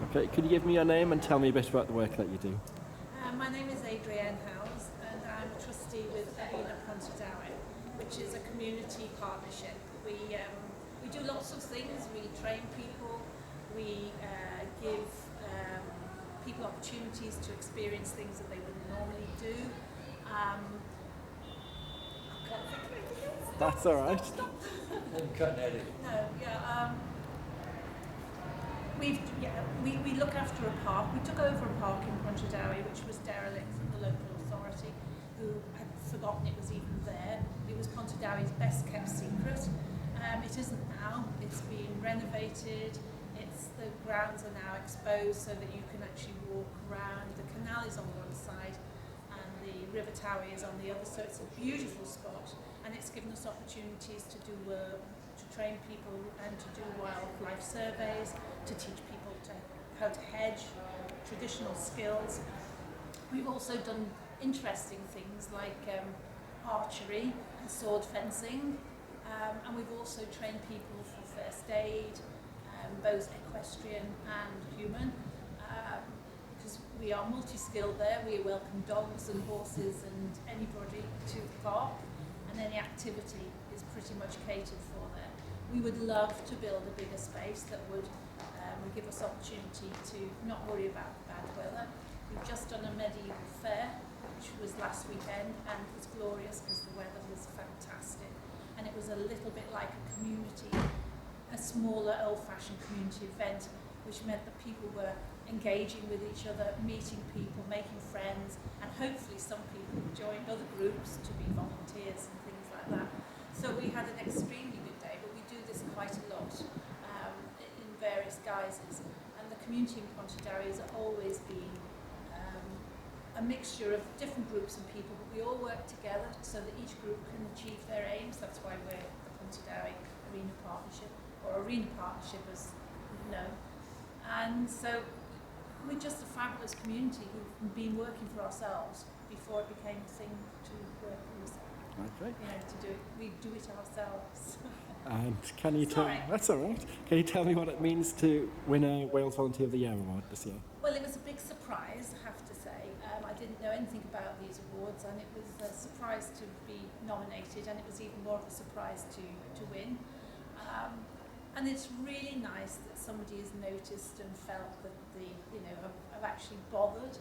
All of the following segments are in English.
Okay, could you give me your name and tell me a bit about the work that you do? My name is Adrienne and I'm a trustee with Adrienne, which is a community partnership. We do lots of things. We train people, we give people opportunities to experience things that they wouldn't normally do. I can't think of anything else. That's all right. Stop. Cutting edit. No, yeah. We look after a park. We took over a park in Pontardawe which was derelict from the local authority, who had forgotten it was even there. It was Pontardawe's best kept secret. It isn't now. It's been renovated. The grounds are now exposed so that you can actually walk around. The canal is on one side and the River Towie is on the other, so it's a beautiful spot, and it's given us opportunities to train people and to do wildlife surveys, to teach people how to hedge, traditional skills. We've also done interesting things like archery and sword fencing, and we've also trained people for first aid, both equestrian and human, because we are multi-skilled there. We welcome dogs and horses and anybody to the park, and any activity is pretty much catered for there. We would love to build a bigger space that would give us opportunity to not worry about the bad weather. We've just done a medieval fair, which was last weekend, and it was glorious because the weather was fantastic, and it was a little bit like a community, a smaller old-fashioned community event, which meant that people were engaging with each other, meeting people, making friends, and hopefully some people joined other groups to be volunteers and things like that. So we had an extremely good day, but we do this quite a lot in various guises, and the community in Pontardawe has always been a mixture of different groups and people, but we all work together so that each group can achieve their aims. That's why we're the Pontardawe Arena Partnership, or Arena Partnership as known. And so we're just a fabulous community who've been working for ourselves before it became a thing to work for yourself. Okay. To do it, we do it ourselves. And can you tell? Sorry. That's all right. Can you tell me what it means to win a Wales Volunteer of the Year award this year? Well, it was a big surprise, I have to say. I didn't know anything about these awards, and it was a surprise to be nominated, and it was even more of a surprise to win. And it's really nice that somebody has noticed and felt that have actually bothered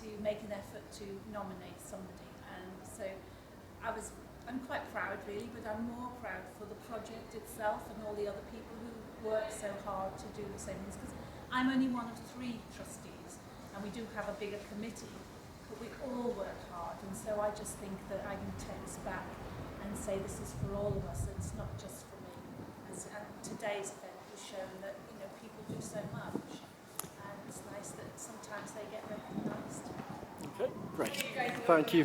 to make an effort to nominate somebody. And so I'm quite proud really, but I'm more proud for the project itself and all the other people who work so hard to do the same things, because I'm only one of 3 trustees, and we do have a bigger committee, but we all work hard, and so I just think that I can take this back and say this is for all of us, and it's not just for me. And today's event has shown that people do so much, and it's nice that sometimes they get recognised. Okay, great. Thank you very